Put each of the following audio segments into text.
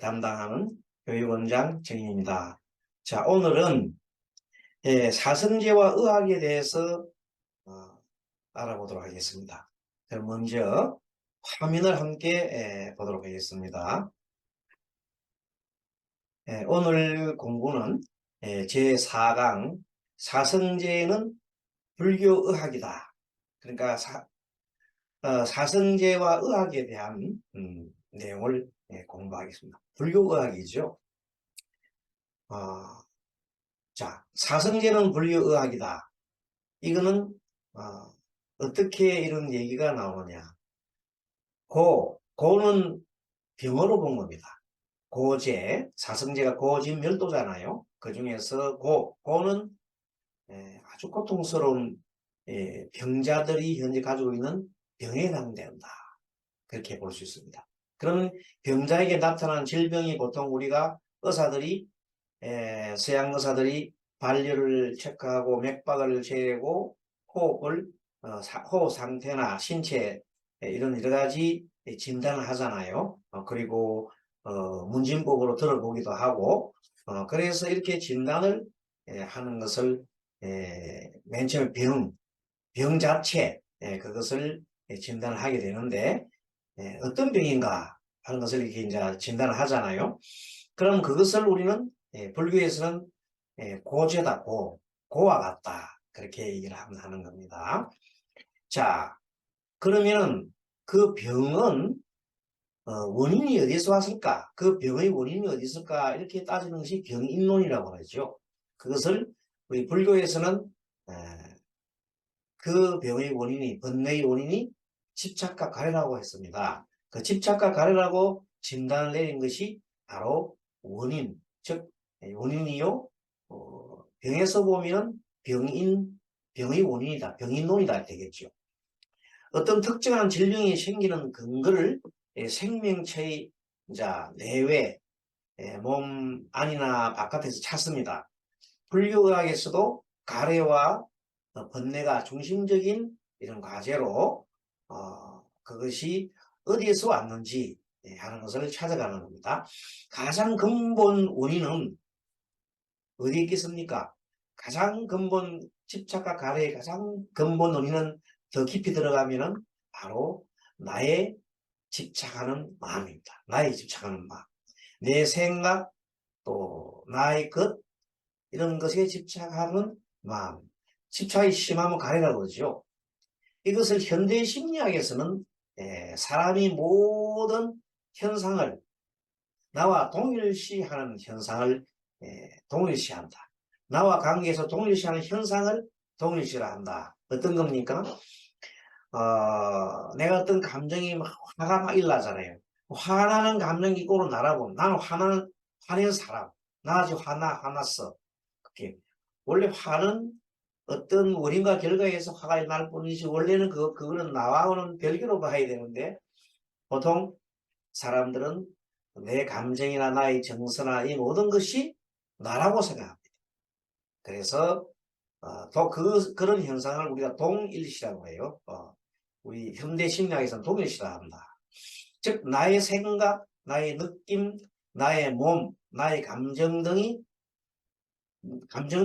담당하는 교육원장 정인입니다. 자, 오늘은 사성제와 의학에 대해서 알아보도록 하겠습니다. 그럼 먼저 화면을 함께 보도록 하겠습니다. 오늘 공부는 제4강 사성제는 불교의학이다. 그러니까 사성제와 의학에 대한 내용을 공부하겠습니다. 불교의학이죠. 자, 사성제는 불교의학이다. 이거는 어떻게 이런 얘기가 나오느냐. 고는 병어로 본 겁니다. 고제, 사성제가 고진멸도잖아요. 그 중에서 고는 아주 고통스러운 병자들이 현재 가지고 있는 병에 해당된다. 그렇게 볼 수 있습니다. 그러면 병자에게 나타난 질병이 보통 우리가 의사들이 서양 의사들이 발열을 체크하고 맥박을 재고 호흡을 호흡 상태나 신체 이런 여러 가지 진단을 하잖아요. 그리고 문진법으로 들어보기도 하고 그래서 이렇게 진단을 하는 것을 맨 처음에 병 자체 그것을 진단을 하게 되는데 어떤 병인가 하는 것을 이렇게 이제 진단을 하잖아요. 그럼 그것을 우리는 불교에서는 고죄다, 고와 같다. 그렇게 얘기를 하는 겁니다. 자, 그러면 그 병은 원인이 어디서 왔을까? 그 병의 원인이 어디 있을까? 이렇게 따지는 것이 병인론이라고 하죠. 그것을 우리 불교에서는 그 병의 원인이, 번뇌의 원인이 집착과 가래라고 했습니다. 그 집착과 가래라고 진단을 내린 것이 바로 원인, 즉 원인이요. 병에서 보면 병의 원인이다, 병인론이다 되겠죠. 어떤 특정한 질병이 생기는 근거를 생명체의 내외, 몸 안이나 바깥에서 찾습니다. 불교의학에서도 가래와 번뇌가 중심적인 이런 과제로 그것이 어디에서 왔는지 하는 것을 찾아가는 겁니다. 가장 근본 원인은 어디에 있겠습니까? 가장 근본 집착과 가래의 가장 근본 원인은 더 깊이 들어가면은 바로 나의 집착하는 마음입니다. 나의 집착하는 마음. 내 생각 또 나의 것 이런 것에 집착하는 마음. 집착이 심하면 가래라고 그러죠. 이것을 현대 심리학에서는 사람이 모든 현상을 나와 동일시하는 현상을 동일시한다. 나와 관계에서 동일시하는 현상을 동일시라 한다. 어떤 겁니까? 내가 어떤 감정이 화가 막 일나잖아요. 화나는 감정이 이꼬로 날아보면 나는 화낸 사람. 나 아직 화났어. 그렇게. 원래 화는 어떤 원인과 결과에서 화가 날 뿐이지 원래는 그거는 나와는 별개로 봐야 되는데 보통 사람들은 내 감정이나 나의 정서나 이 모든 것이 나라고 생각합니다. 그래서 그런 현상을 우리가 동일시라고 해요. 우리 현대 심리학에서는 동일시라 합니다. 즉 나의 생각, 나의 느낌, 나의 몸, 나의 감정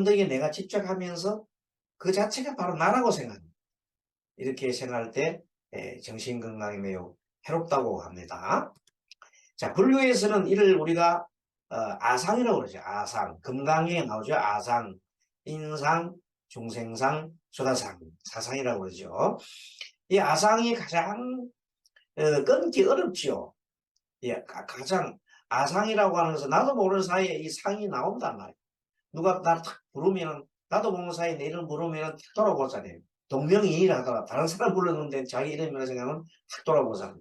등에 내가 집착하면서 그 자체가 바로 나라고 생각합니다. 이렇게 생각할 때 정신건강에 매우 해롭다고 합니다. 자, 불교에서는 이를 우리가 아상이라고 그러죠. 아상. 금강에 나오죠. 아상, 인상, 중생상, 수다상, 사상이라고 그러죠. 이 아상이 가장 끊기 어렵죠. 예, 가장 아상이라고 하는 것은 나도 모르는 사이에 이 상이 나온단 말이에요. 누가 나를 탁 부르면 나도 모르는 사이에 내 이름 부르면 탁 돌아보잖아요. 동명이인이라 하더라. 다른 사람 불렀는데 자기 이름이라 생각하면 탁 돌아보잖아요.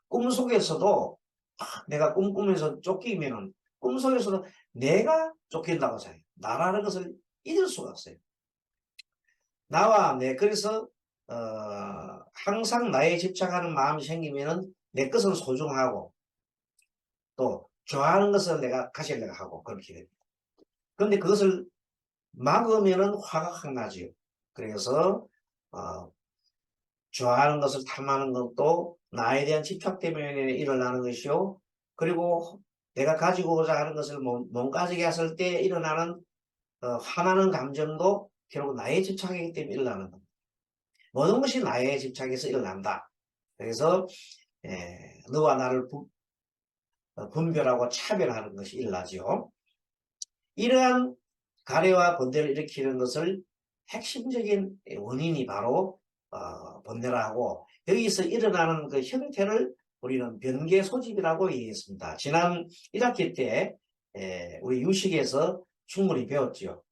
꿈속에서도 내가 꿈꾸면서 쫓기면은 꿈속에서도 내가 쫓긴다고 생각해요. 나라는 것을 잊을 수가 없어요. 나와 그래서 항상 나에 집착하는 마음이 생기면은 내 것은 소중하고 또 좋아하는 것을 내가 가지려고 하고 그렇게 됩니다. 그런데 그것을 막으면은 화가 확 나지요. 그래서 좋아하는 것을 탐하는 것도 나에 대한 집착 때문에 일어나는 것이요. 그리고 내가 가지고자 하는 것을 못 가지게 했을 때 일어나는 화나는 감정도 결국 나의 집착이기 때문에 일어나는 겁니다. 모든 것이 나의 집착에서 일어난다. 그래서 너와 나를 분별하고 차별하는 것이 일어나죠. 이러한 가래와 번뇌를 일으키는 것을 핵심적인 원인이 바로 번뇌라고, 여기서 일어나는 그 형태를 우리는 변계 소집이라고 얘기했습니다. 지난 1학기 때 우리 유식에서 충분히 배웠죠.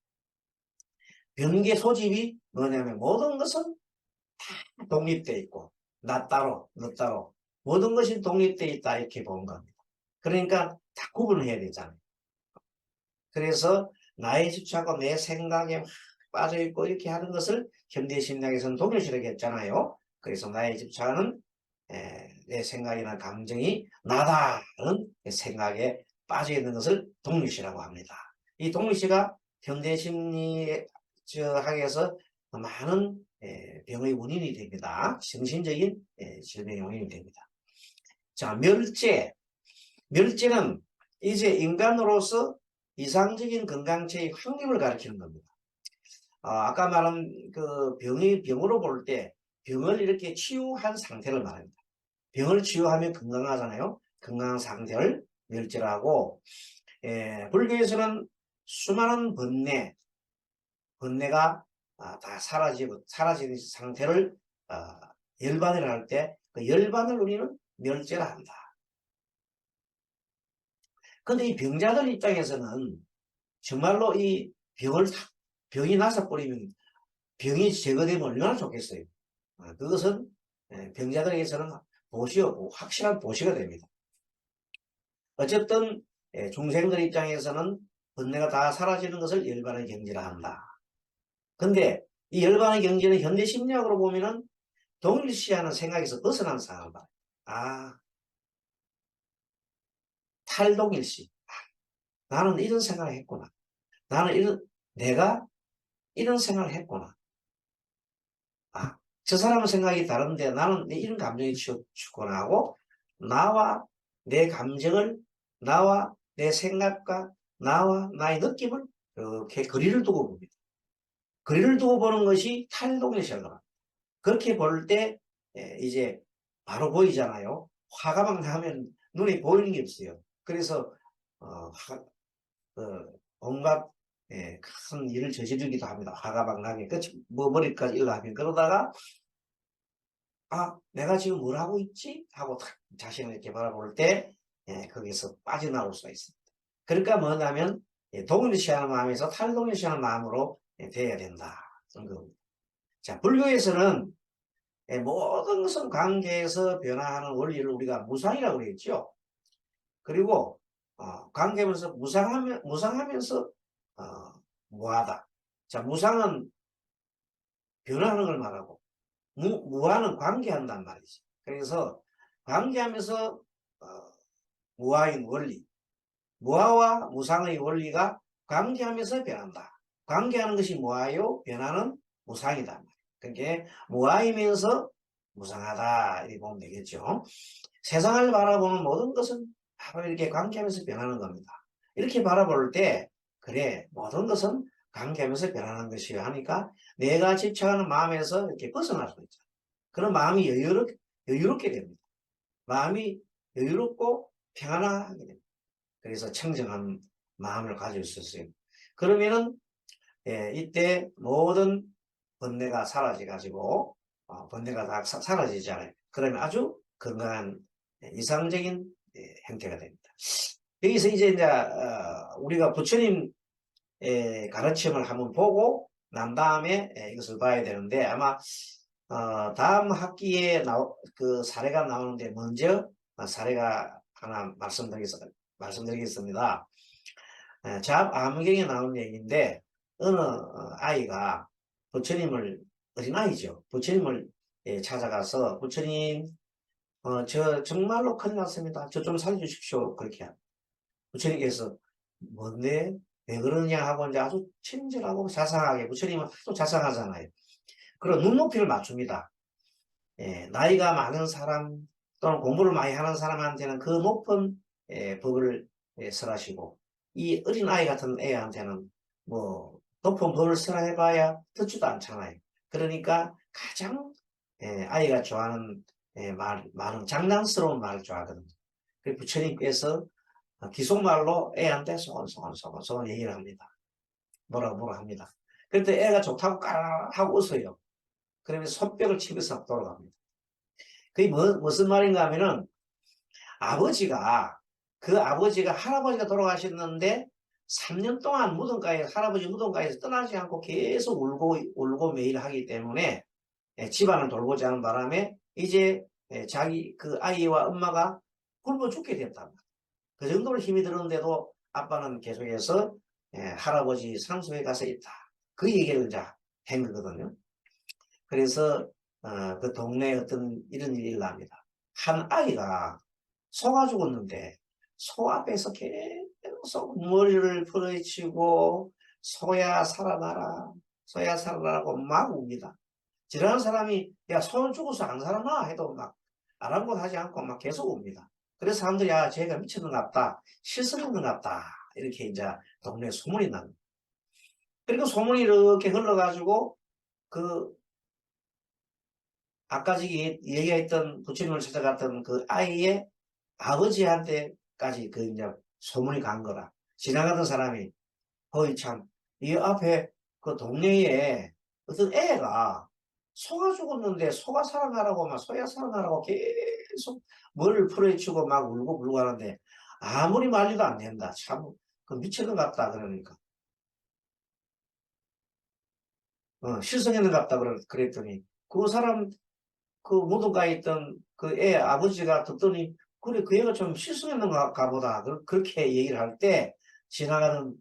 변계 소집이 뭐냐면 모든 것은 다 독립되어 있고 나 따로 너 따로 모든 것이 독립되어 있다, 이렇게 보는 겁니다. 그러니까 다 구분을 해야 되잖아요. 그래서 나의 집착과 내 생각에 빠져있고 이렇게 하는 것을 현대심리학에서는 동일시라고 했잖아요. 그래서 나의 집착은 내 생각이나 감정이 나다는 생각에 빠져있는 것을 동일시라고 합니다. 이 동일시가 현대심리학에서 많은 병의 원인이 됩니다. 정신적인 질병의 원인이 됩니다. 자, 멸제는 이제 인간으로서 이상적인 건강체의 확립을 가리키는 겁니다. 아까 말한 그 병으로 볼 때 병을 이렇게 치유한 상태를 말합니다. 병을 치유하면 건강하잖아요. 건강한 상태를 멸제라고, 불교에서는 수많은 번뇌가 다 사라지는 상태를 열반을 할 때 그 열반을 우리는 멸제라 한다. 근데 이 병자들 입장에서는 정말로 이 병이 나서 버리면 병이 제거되면 얼마나 좋겠어요. 그것은 병자들에게서는 보시고 확실한 보시가 됩니다. 어쨌든 중생들 입장에서는 번뇌가 다 사라지는 것을 열반의 경지라 한다. 근데 이 열반의 경지는 현대 심리학으로 보면은 동일시하는 생각에서 벗어난 상황을 봐요. 탈동일시. 나는 이런 생각을 했구나. 내가 이런 생각을 했구나. 저 사람의 생각이 다른데 나는 이런 감정이 치우거나 하고, 나와 내 감정을, 나와 내 생각과 나와 나의 느낌을 이렇게 거리를 두고 봅니다. 거리를 두고 보는 것이 탈동일시라고 합니다. 그렇게 볼 때 이제 바로 보이잖아요. 화가 막 나면 눈에 보이는 게 없어요. 그래서 온갖 큰 일을 저지르기도 합니다. 화가 막 나게 머리까지 일어나면, 그러다가 내가 지금 뭘 하고 있지? 하고 자신을 이렇게 바라볼 때 거기서 빠져나올 수가 있습니다. 그러니까 뭐냐면 동일시하는 마음에서 탈동일시하는 마음으로 돼야 된다. 자, 불교에서는 모든 것은 관계에서 변화하는 원리를 우리가 무상이라고 그랬죠. 그리고 관계면서 무상하면서 무하다. 자, 무상은 변화하는 걸 말하고 무하는 관계한단 말이지. 그래서 관계하면서 무하인 원리, 무하와 무상의 원리가 관계하면서 변한다. 관계하는 것이 무하요, 변화는 무상이다. 그러니까 무하이면서 무상하다, 이렇게 보면 되겠죠. 세상을 바라보는 모든 것은 바로 이렇게 관계하면서 변하는 겁니다. 이렇게 바라볼 때 그래, 모든 것은 관계하면서 변하는 것이야 하니까 내가 집착하는 마음에서 이렇게 벗어날 수 있죠. 그런 마음이 여유롭게 됩니다. 마음이 여유롭고 평안하게 됩니다. 그래서 청정한 마음을 가질 수 있어요. 그러면은 이때 모든 번뇌가 사라져가지고 번뇌가 다 사라지잖아요. 그러면 아주 건강한 이상적인 형태가 됩니다. 여기서 이제 우리가 부처님 가르침을 한번 보고 난 다음에 이것을 봐야 되는데, 아마 다음 학기에 그 사례가 나오는데 먼저 사례가 하나 말씀드리겠습니다. 잡암경에 나온 얘기인데, 어느 아이가 부처님을, 어린아이죠. 부처님을 찾아가서 부처님 저 정말로 큰일 났습니다. 저 좀 살려주십시오. 그렇게 합니다. 부처님께서 뭔데 왜 그러냐 하고 이제 아주 친절하고 자상하게, 부처님은 아주 자상하잖아요. 그런 눈높이를 맞춥니다. 나이가 많은 사람 또는 공부를 많이 하는 사람한테는 그 높은 법을 설하시고, 이 어린아이 같은 애한테는 뭐 높은 법을 설해봐야 듣지도 않잖아요. 그러니까 가장 아이가 좋아하는 말은 장난스러운 말을 좋아하거든요. 그래서 부처님께서 기속말로 애한테 소곤소곤 얘기를 합니다. 뭐라 합니다. 그때 애가 좋다고 까라 하고 웃어요. 그러면 손뼉을 치면서 돌아갑니다. 그게 무슨 말인가 하면은 아버지가 할아버지가 돌아가셨는데 3년 동안 할아버지 무덤가에서 떠나지 않고 계속 울고 매일 하기 때문에 집안을 돌보지 않은 바람에 이제 자기 그 아이와 엄마가 굶어 죽게 됐다. 그 정도로 힘이 들었는데도 아빠는 계속해서 할아버지 상소에 가서 있다. 그 얘기를 이제 한 거거든요. 그래서 그 동네에 어떤 이런 일이 일어납니다. 한 아이가 소가 죽었는데 소 앞에서 계속 머리를 부러치고 소야 살아나라, 소야 살아나라고 막 웁니다. 지나는 사람이 야 소는 죽어서 안 살아나 해도 막 아랑곳하지 않고 막 계속 웁니다. 그래서 사람들이 야 쟤가 미쳤는 것 같다, 실수하는 것 같다 이렇게 이제 동네에 소문이 납니다. 그리고 소문이 이렇게 흘러가지고 그 아까 저기 얘기했던 부처님을 찾아갔던 그 아이의 아버지한테까지 그 이제 소문이 간 거라. 지나가던 사람이 거의 참 이 앞에 그 동네에 어떤 애가 소가 죽었는데 소가 살아나라고 막 소야 살아나라고 계속 머리를 풀어헤치고 막 울고 불고 하는데 아무리 말려도 안 된다. 참 그 미친것 같다 그러니까 실성했는 것 같다 그랬더니 그 사람 그 무덤가에 있던 그 애 아버지가 듣더니 그래 그 애가 좀 실수했는가 보다 그렇게 얘기를 할 때 지나가는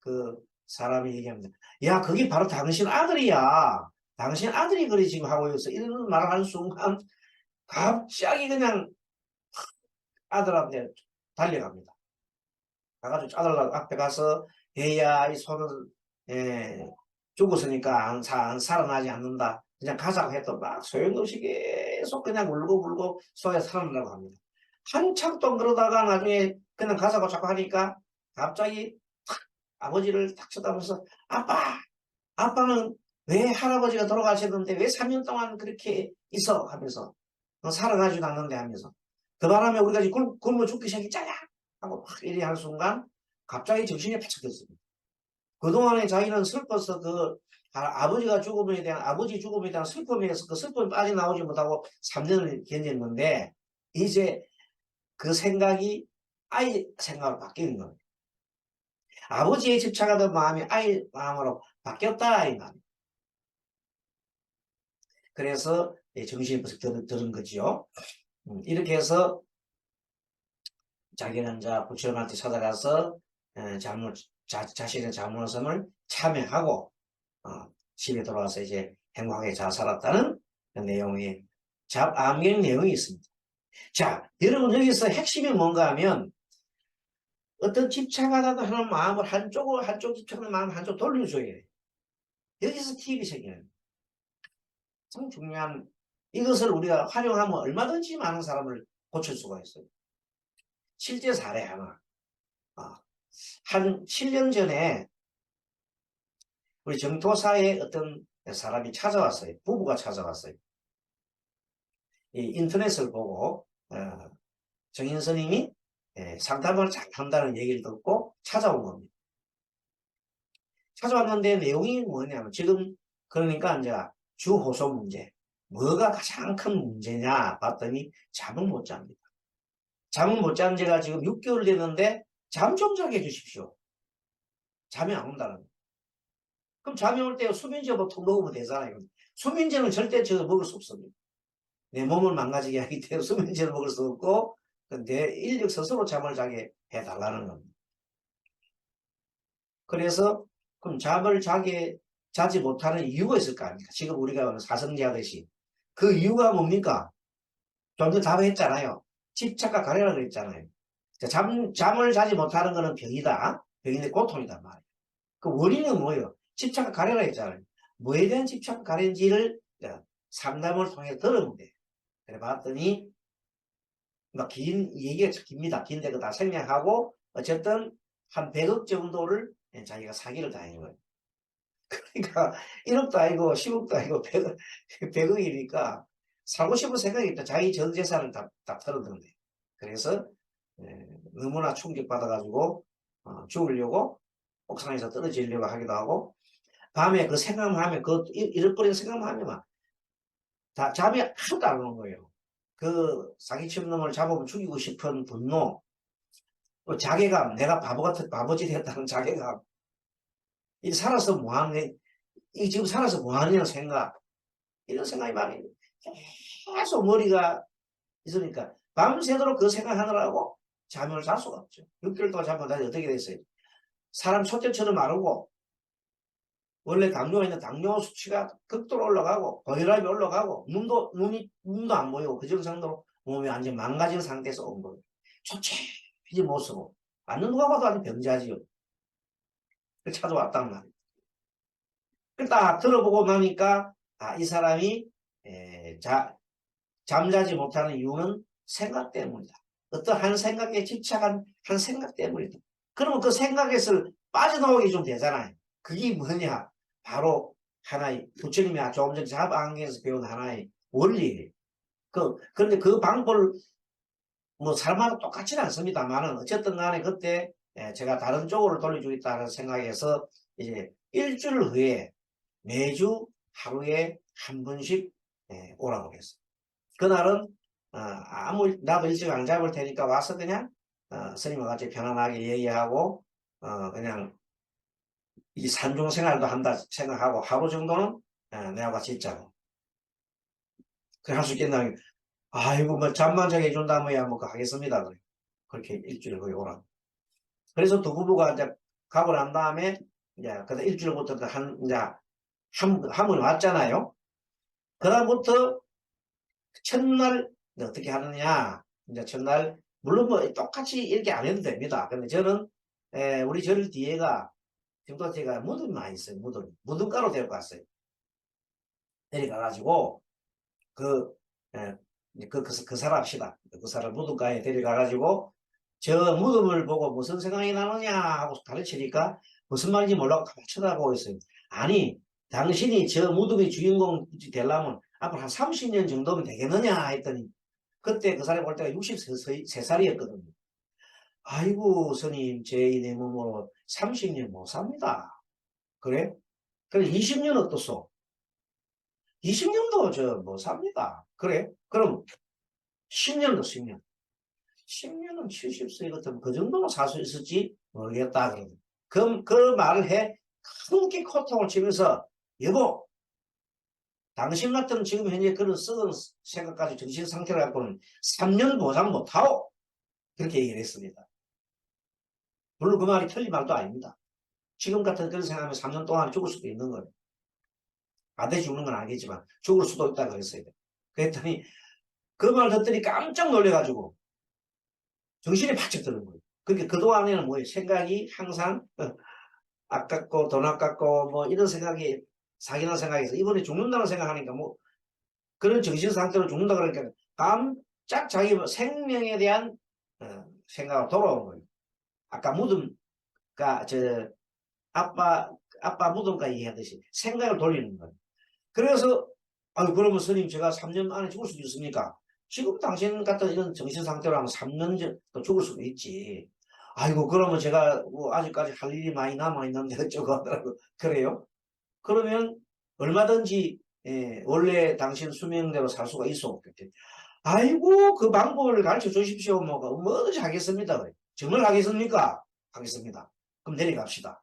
그 사람이 얘기합니다. 야 그게 바로 당신 아들이야. 당신 아들이 그래 지금 하고 있어. 이런 말을 하는 순간 갑자기 그냥 아들한테 달려갑니다. 가가지고 아들 앞에 가서 얘야 이 손을 예, 죽었으니까 안 살아나지 않는다. 그냥 가자고 해도 막 소용없이 계속 그냥 울고 속에 살아나려고 합니다. 한참 또 그러다가 나중에 그냥 가자고 자꾸 하니까 갑자기 아버지를 탁 쳐다보면서 아빠는 왜 할아버지가 돌아가셨는데 왜 3년 동안 그렇게 있어 하면서 살아나지도 않는데 하면서 그 바람에 우리가 굶어 죽기 시작했잖아 하고 막 이리 하는 순간 갑자기 정신이 바짝 들었습니다. 그동안에 자기는 슬퍼서 아버지 죽음에 대한 슬픔에서 그 슬픔이 빠져나오지 못하고 3년을 견뎠는데 이제 그 생각이 아이 생각으로 바뀌는 거예요. 아버지의 집착하던 마음이 아이 마음으로 바뀌었다 이 말. 그래서 정신이 벌써 들은 거죠. 이렇게 해서 자기는 이제 부처님한테 찾아가서 자신의 잘못을 참여하고 집에 돌아와서 이제 행복하게 잘 살았다는 내용의 암경 내용이 있습니다. 자, 여러분 여기서 핵심이 뭔가 하면 어떤 집착하다고 하는 마음을 한쪽 집착하는 마음을 한쪽 돌려줘야 돼. 여기서 팁이 생겨요. 참 중요한 이것을 우리가 활용하면 얼마든지 많은 사람을 고칠 수가 있어요. 실제 사례 하나. 한 7년 전에 우리 정토사에 어떤 사람이 찾아왔어요. 부부가 찾아왔어요. 이 인터넷을 보고 정인 스님이 상담을 잘 한다는 얘기를 듣고 찾아온 겁니다. 찾아왔는데 내용이 뭐냐면 지금 그러니까 이제 주호소 문제 뭐가 가장 큰 문제냐 봤더니 잠을 못 잡니다. 잠을 못 잔 지가 지금 6개월 됐는데 잠 좀 자게 해주십시오. 잠이 안 온다는 거예요. 그럼 잠이 올 때 수면제 보통 먹으면 되잖아요. 수면제는 절대 저 먹을 수 없습니다. 내 몸을 망가지게 하기 때문에 수면제를 먹을 수 없고 내 인력 스스로 잠을 자게 해달라는 겁니다. 그래서 그럼 잠을 자지 못하는 이유가 있을 거 아닙니까? 지금 우리가 사성제 하듯이 그 이유가 뭡니까? 좀 더 답했잖아요. 집착과 가래라 그랬잖아요. 잠을 자지 못하는 것은 병이다. 병인데 고통이단 말이에요. 그 원인은 뭐예요? 집착과 가래라 했잖아요. 뭐에 대한 집착과 가래인지를 상담을 통해 들으면 돼요. 그래 봤더니 긴 얘기가 깁니다. 긴데 그다 생략하고 어쨌든 한 100억 정도를 자기가 사기를 당한 거예요. 그러니까 1억도 아니고 10억도 아니고 100억, 100억이니까 사고 싶은 생각이 있다. 자기 전 재산을 다 털어둔대. 그래서 너무나 충격받아가지고 죽으려고 옥상에서 떨어지려고 하기도 하고 밤에 그 생각만 하면 그 잃어버린 생각만 하면 막 다 잠이 하나도 안 오는 거예요. 그 사기친 놈을 잡으면 죽이고 싶은 분노, 또 자괴감, 내가 바보짓 했다는 자괴감, 이 살아서 뭐하는, 이 지금 살아서 뭐하느냐는 생각, 이런 생각이 많이 계속 머리가 있으니까 밤새도록 그 생각하느라고 잠을 잘 수가 없죠. 6개월 동안 잠을 자지 어떻게 됐어요? 사람 촛대처럼 마르고 원래 당뇨가 있는 당뇨 수치가 극도로 올라가고 고혈압이 올라가고 눈도 안 보이고 그 정도로 몸이 완전 망가진 상태에서 온 거예요. 초췌하지 못 쓰고 앉는 누가 봐도 아주 병자지요. 찾아왔단 말이에요. 딱 들어보고 나니까 이 사람이 잠자지 못하는 이유는 생각 때문이다. 어떤 한 생각에 집착한 한 생각 때문이다. 그러면 그 생각에서 빠져나오기 좀 되잖아요. 그게 뭐냐? 바로 하나의 부처님이 조금 전에 잡안경에서 배운 하나의 원리예요. 그런데 그 방법을 뭐 사람마다 똑같지는 않습니다만은 어쨌든 간에 그때 제가 다른 쪽으로 돌려주겠다는 생각에서 이제 일주일 후에 매주 하루에 한 번씩 오라고 했어요. 그날은 아무 나도 일찍 안 잡을 테니까 와서 그냥 스님과 같이 편안하게 얘기하고 그냥 이 산중 생활도 한다 생각하고 하루 정도는 내가 같이 있자고. 그래 할 수 있겠나? 아이고 뭐 잠만 자게 해준다면야 뭐 하겠습니다. 그래. 그렇게 일주일 후에 오라. 그래서 두 부부가 이제 가고 난 다음에 이제 그다 일주일부터 이제 한 번 왔잖아요. 그다음부터 첫날 어떻게 하느냐. 이제 첫날 물론 뭐 똑같이 이렇게 안 해도 됩니다. 근데 저는 우리 절 뒤에가 지금도 제가 무덤이 많이 있어요. 무덤가로 데리고 갔어요. 데려가가지고 그, 에, 그 사람입시다. 그 사람 무덤가에 데려가가지고 저 무덤을 보고 무슨 생각이 나느냐 하고 가르치니까 무슨 말인지 몰라고 가만히 쳐다보고 있어요. 아니 당신이 저 무덤의 주인공이 되려면 앞으로 한 30년 정도면 되겠느냐 했더니 그때 그 사람이 볼 때가 63살이었거든요. 아이고 스님 제 내 몸으로 30년 못 삽니다. 그래? 그래 20년 어떻소? 20년도 저 못 삽니다. 그래? 그럼 10년도 10년. 10년은 70세 같으면 그 정도는 살 수 있을지 모르겠다. 그 말을 해 크게 코통을 치면서 여보 당신 같은 지금 현재 그런 썩은 생각까지 정신 상태를 갖고는 3년 보장 못하오. 그렇게 얘기를 했습니다. 물론 그 말이 틀린 말도 아닙니다. 지금 같은 그런 생각하면 3년 동안 죽을 수도 있는 거예요. 반드시 죽는 건 아니겠지만 죽을 수도 있다 그랬어요. 그랬더니 그 말 듣더니 깜짝 놀래가지고 정신이 바짝 드는 거예요. 그러니까 그동안에는 뭐예요? 생각이 항상 아깝고 돈 아깝고 뭐 이런 생각이 사기나 생각해서 이번에 죽는다는 생각하니까 뭐 그런 정신 상태로 죽는다 그러니까 깜짝 자기 생명에 대한 생각으로 돌아온 거예요. 아까 무덤가 저 아빠 무덤가 얘기하듯이 생각을 돌리는 거예요. 그래서 그러면 스님 제가 3년 안에 죽을 수도 있습니까? 지금 당신 같은 이런 정신 상태로 하면 3년 더 죽을 수도 있지. 아이고 그러면 제가 뭐 아직까지 할 일이 많이 남아있는데 어쩌고 하더라고. 그래요? 그러면 얼마든지 원래 당신 수명대로 살 수가 있어 없겠지. 아이고 그 방법을 가르쳐 주십시오. 뭐든지 하겠습니다. 정말 하겠습니까? 하겠습니다. 그럼 내려갑시다.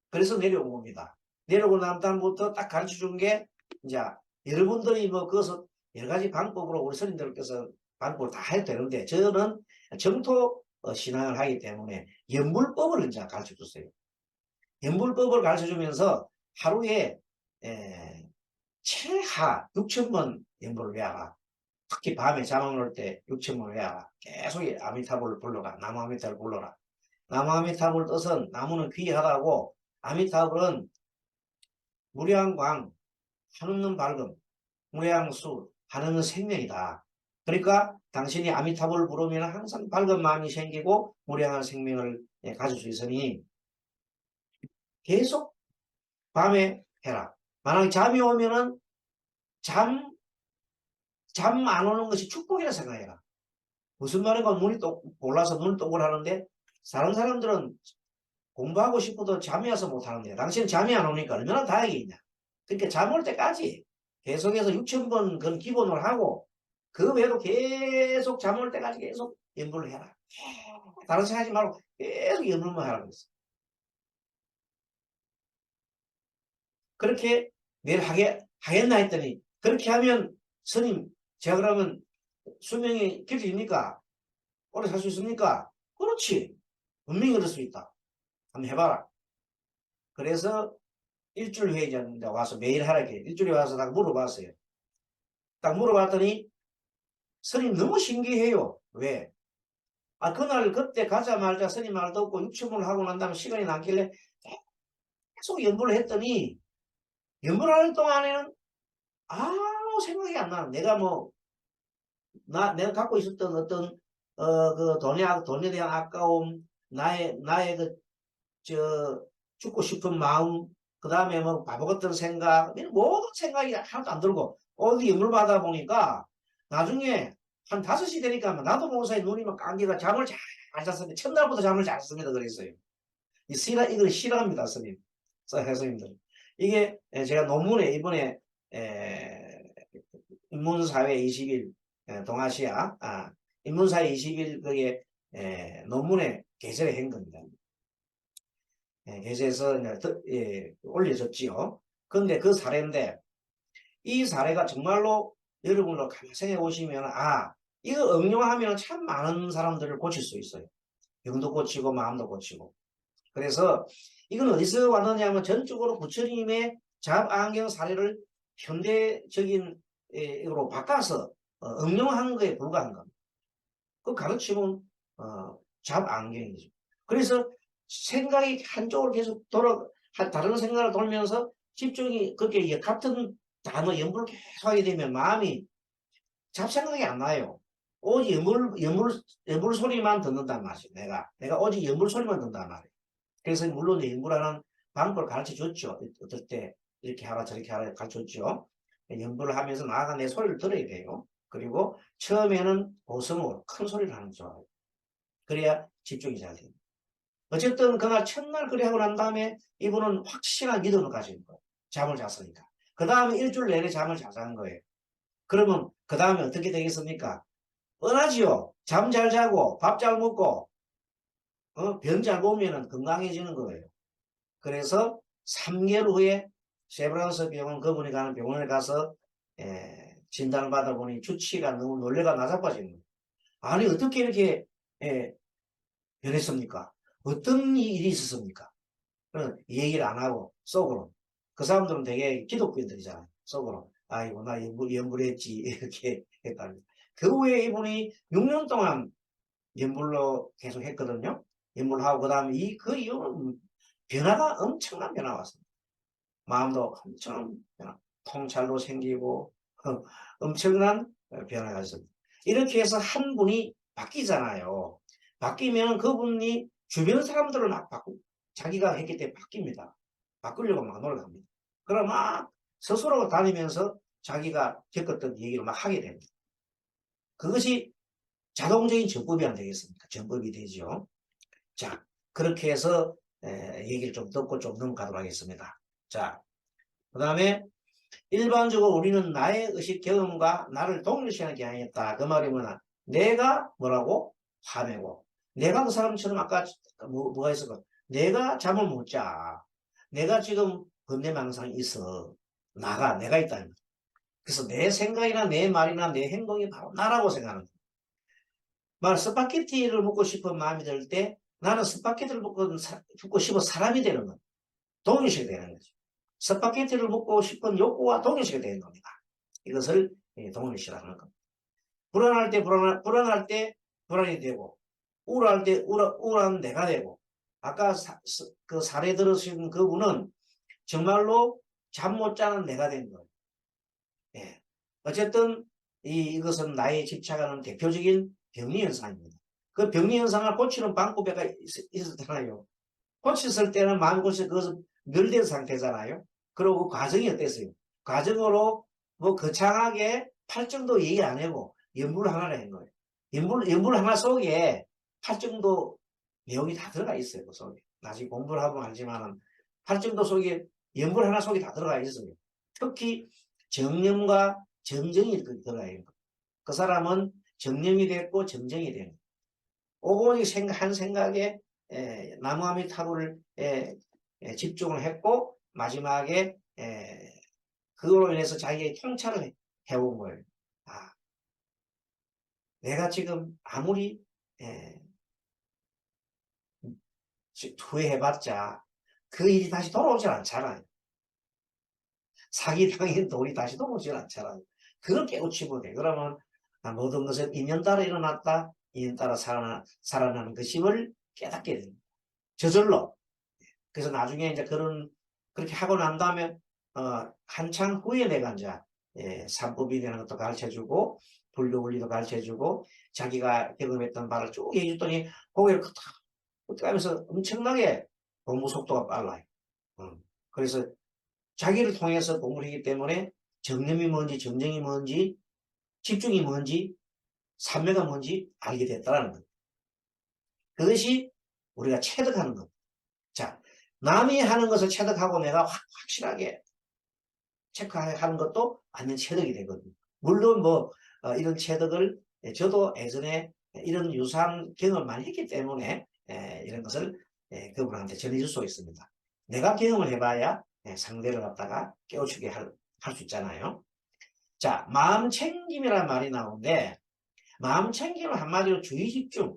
그래서 내려온 겁니다. 내려오고 난 다음부터 딱 가르쳐 준 게 이제 여러분들이 뭐 그것을 여러 가지 방법으로 우리 스님들께서 방법을 다 해도 되는데 저는 정토 신앙을 하기 때문에 연불법을 이제 가르쳐 줬어요. 연불법을 가르쳐 주면서 하루에 최하 6,000번 연불을 외워라. 특히 밤에 잠 안 올 때 6,000번 외워라. 계속 아미타불을 불러라. 나무 아미타불을 불러라. 나무 아미타불 뜻은 나무는 귀하다고 아미타불은 무량광, 한없는 밝음, 무량수, 한없는 생명이다. 그러니까 당신이 아미타불을 부르면 항상 밝은 마음이 생기고 무량한 생명을 가질 수 있으니 계속 밤에 해라. 만약에 잠이 오면은 잠 안 오는 것이 축복이라 생각해라. 무슨 말인가 눈이 또 골라서 눈을 동글하는데 다른 사람들은 공부하고 싶어도 잠이 와서 못하는데 당신은 잠이 안 오니까 얼마나 다행이냐. 그러니까 잠 올 때까지 계속해서 6,000번 그건 기본으로 하고 그 외에도 계속 잠 올 때까지 계속 연불을 해라. 다른 생각하지 말고 계속 연불만 하라고 했어. 그렇게 내일 하겠나 했더니 그렇게 하면 스님 제가 그러면 수명이 길어집니까? 오래 살 수 있습니까? 그렇지. 분명히 그럴 수 있다. 한번 해봐라. 그래서 일주일 후에 이제 와서 매일 하라 이렇게 일주일에 와서 딱 물어봤어요. 딱 물어봤더니 스님 너무 신기해요. 왜? 아 그날 그때 가자마자 스님 말 듣고 육체문을 하고 난 다음에 시간이 남길래 계속 연구를 했더니 연구하는 동안에는 아무 생각이 안 나. 내가 뭐 내가 갖고 있었던 어떤 그 돈에 대한 아까움, 나의 죽고 싶은 마음, 그 다음에 뭐 바보 같은 생각, 모든 생각이 하나도 안 들고 어디 연물 받아 보니까 나중에 한 5시 되니까 나도 모르는 사이 눈이 막 감기가 잠을 잘 잤습니다. 첫날부터 잠을 잘 잤습니다. 그랬어요. 이걸 싫어합니다, 스님. 선생님들. 이게 제가 논문에 이번에 인문사회 20일 동아시아 인문사회 20일 그게 논문에 게재를 한 겁니다. 게재해서 올려졌지요. 그런데 그 사례인데 이 사례가 정말로 여러분으로 생각해 보시면 이거 응용하면 참 많은 사람들을 고칠 수 있어요. 병도 고치고 마음도 고치고. 그래서 이건 어디서 왔느냐면 전적으로 부처님의 잡안경 사례를 현대적인 으로 바꿔서 응용한 거에 불과한 겁니다. 그 가르침은 잡안경이죠. 그래서 생각이 한쪽으로 계속 다른 생각을 돌면서 집중이 그렇게 같은 단어 연불을 계속 하게 되면 마음이 잡생각이 안 나요. 오직 연불 소리만 듣는단 말이에요. 내가 오직 연불 소리만 듣는단 말이에요. 그래서 물론 연불하는 방법을 가르쳐 줬죠. 어떨 때 이렇게 하라 저렇게 하라 가르쳐 줬죠. 연불을 하면서 나아가 내 소리를 들어야 돼요. 그리고 처음에는 고성으로 큰 소리를 하는 게 좋아요. 그래야 집중이 잘 됩니다. 어쨌든 그날 첫날 그래 하고 난 다음에 이분은 확실한 믿음을 가진 거예요. 잠을 잤으니까. 그 다음에 일주일 내내 잠을 잘 자는 거예요. 그러면 그 다음에 어떻게 되겠습니까? 뻔하지요. 잠 잘 자고 밥 잘 먹고 병 잘 보면 건강해지는 거예요. 그래서 3개월 후에 세브란스 병원 그분이 가는 병원에 가서 진단을 받아보니 주치가 너무 놀래가 나자빠지는 거예요. 아니 어떻게 이렇게 변했습니까? 어떤 일이 있었습니까? 얘기를 안 하고 속으로 그 사람들은 되게 기독교인들이잖아요. 속으로 아이고 나 연불했지 이렇게 했답니다. 그 후에 이분이 6년 동안 연불로 계속 했거든요. 연불하고 그 다음에 그 이후는 변화가 엄청난 변화가 왔습니다. 마음도 엄청난 변화, 통찰도 생기고 엄청난 변화가 있습니다. 이렇게 해서 한 분이 바뀌잖아요. 바뀌면 그분이 주변 사람들을 막 자기가 했기 때문에 바뀝니다. 바꾸려고 막 노력합니다. 그럼 막 스스로 다니면서 자기가 겪었던 얘기를 막 하게 됩니다. 그것이 자동적인 전법이 안 되겠습니까? 전법이 되죠. 자, 그렇게 해서 얘기를 좀 듣고 좀 넘어가도록 하겠습니다. 자, 그 다음에 일반적으로 우리는 나의 의식 경험과 나를 동일시하는 게 아니었다. 그 말이 뭐냐? 내가 뭐라고? 화내고. 내가 그 사람처럼 아까 뭐가 있을까? 내가 잠을 못 자. 내가 지금 번뇌망상이 있어. 내가 있다. 그래서 내 생각이나 내 말이나 내 행동이 바로 나라고 생각하는 거야. 스파게티를 먹고 싶은 마음이 들 때 나는 스파게티를 먹고 싶은 사람이 되는 거야. 동일시가 되는 거죠. 스파게티를 먹고 싶은 욕구와 동일시가 되는 겁니다. 이것을 동일시라고 하는 겁니다. 불안할 때 불안이 되고, 우울할 때 우울한 내가 되고, 아까 그 사례 들으신 그분은 정말로 잠 못 자는 내가 된 거예요. 예. 어쨌든 이것은 나에 집착하는 대표적인 병리 현상입니다. 그 병리 현상을 고치는 방법이 있었잖아요. 고쳤을 때는 마음 고쳐서 그것은 멸된 상태잖아요. 그리고 그 과정이 어땠어요? 과정으로 뭐 거창하게 팔정도 얘기 안 하고 연불 하나를 한 거예요. 연불 하나 속에 팔정도 내용이 다 들어가 있어요. 그 속에. 나중에 공부를 하고 알지만은 팔정도 속에 연불 하나 속에 다 들어가 있어요. 특히 정념과 정정이 들어가 있는 거예요. 그 사람은 정념이 됐고 정정이 되는 거예요. 오직 한 생각에 나무아미타불을 집중을 했고 마지막에 그걸로 인해서 자기의 통찰을 해온 거예요. 아, 내가 지금 아무리 후회해봤자 그 일이 다시 돌아오질 않잖아요. 사기당한 돈이 다시 돌아오질 않잖아요. 그걸 깨우치면 돼. 그러면 모든 것은 인연 따라 일어났다. 인연 따라 살아나는 것임을 깨닫게 됩니다. 저절로. 그래서 나중에 이제 그렇게 하고 난 다음에, 한창 후에 내가 이제, 삼법이라는 것도 가르쳐 주고, 불교 원리도 가르쳐 주고, 자기가 경험했던 바를 쭉 얘기해 줬더니, 고개를 그렇게 하면서 엄청나게 공부 속도가 빨라요. 그래서 자기를 통해서 공부를 했기 때문에 정념이 뭔지, 정정이 뭔지, 집중이 뭔지, 삼매가 뭔지 알게 됐다는 거예요. 그것이 우리가 체득하는 겁니다. 자, 남이 하는 것을 체득하고 내가 확실하게 체크하는 것도 완전 체득이 되거든요. 물론 이런 체득을 저도 예전에 이런 유사한 경험을 많이 했기 때문에 이런 것을 그분한테 전해줄 수 있습니다. 내가 경험을 해봐야 상대를 갖다가 깨우치게 할 수 있잖아요. 자, 마음 챙김이라는 말이 나오는데 마음 챙김은 한마디로 주의 집중.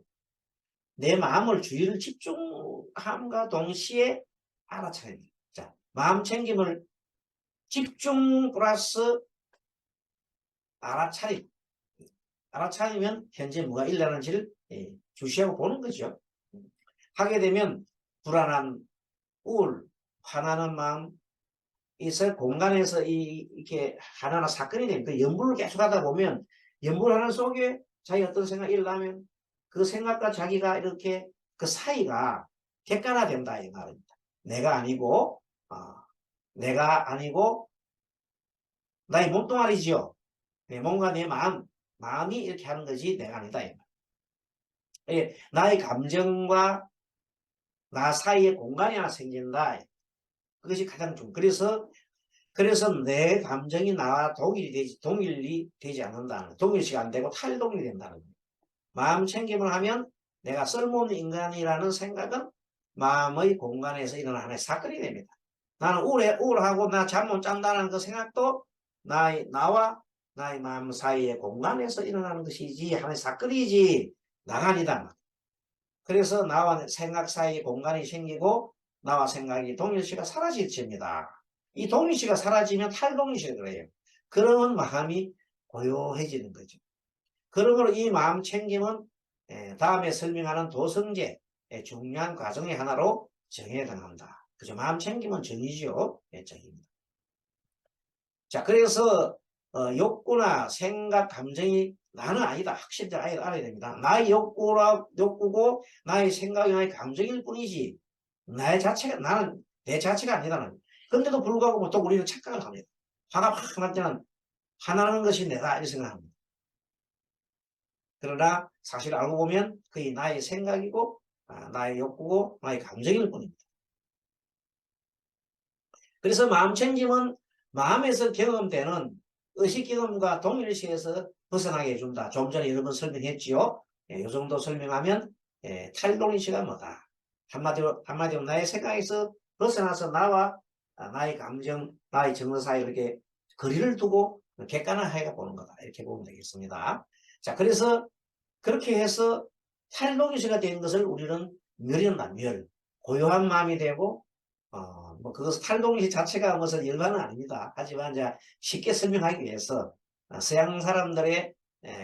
내 마음을 주의를 집중함과 동시에 알아차립니다. 자, 마음 챙김을 집중 플러스 알아차림. 알아차리면 현재 뭐가 일어나는지를 주시하고 보는 거죠. 하게 되면 불안한 우울, 화나는 마음, 있어 공간에서 이렇게 하나하나 사건이 됩니다. 그 연불을 계속 하다 보면 연불하는 속에 자기 어떤 생각이 일어나면 그 생각과 자기가 이렇게 그 사이가 객관화된다 이 말입니다. 내가 아니고 나의 몸뚱아리지요. 몸과 내 마음이 이렇게 하는 거지 내가 아니다 이 말. 나의 감정과 나 사이에 공간이 하나 생긴다. 그것이 가장 중. 그래서 내 감정이 나와 동일이 되지 않는다는, 동일시가 안 되고 탈동일이 된다는 거예요. 마음 챙김을 하면 내가 쓸모없는 인간이라는 생각은 마음의 공간에서 일어나는 하나의 사건이 됩니다. 나는 우울하고 나 잠 못 잔다는 그 생각도 나와 나의 마음 사이의 공간에서 일어나는 것이지 하나의 사건이지 나가 아니다. 그래서 나와 생각 사이의 공간이 생기고 나와 생각이 동일시가 사라집니다. 이 동일시가 사라지면 탈동일시가 그래요. 그러면 마음이 고요해지는 거죠. 그러므로 이 마음 챙김은 다음에 설명하는 도성제 중요한 과정의 하나로 정해야 합니다. 그죠? 마음 챙김은 정이죠. 정입니다. 자, 그래서 욕구나 생각, 감정이 나는 아니다. 확실히 알아야 됩니다. 나의 욕구고 나의 생각이 나의 감정일 뿐이지 나는 내 자체가 아니다. 그런데도 불구하고 또 우리는 착각을 합니다. 화가 막 날 때는 화나는 것이 내가 이렇게 생각합니다. 그러나 사실 알고 보면 그게 나의 생각이고 나의 욕구고 나의 감정일 뿐입니다. 그래서 마음 챙김은 마음에서 경험되는 의식 경험과 동일시에서 벗어나게 해준다. 좀 전에 여러 번 설명했지요. 이 정도 설명하면 탈동일시가 뭐다. 한마디로 나의 생각에서 벗어나서 나와 나의 감정, 나의 정서 사이 이렇게 거리를 두고 객관화해 보는 거다. 이렇게 보면 되겠습니다. 자, 그래서 그렇게 해서 탈동일시가 된 것을 우리는 멸이란다. 멸. 고요한 마음이 되고 그것은 탈동일시 자체가 무슨 열반은 아닙니다. 하지만 이제 쉽게 설명하기 위해서 서양 사람들의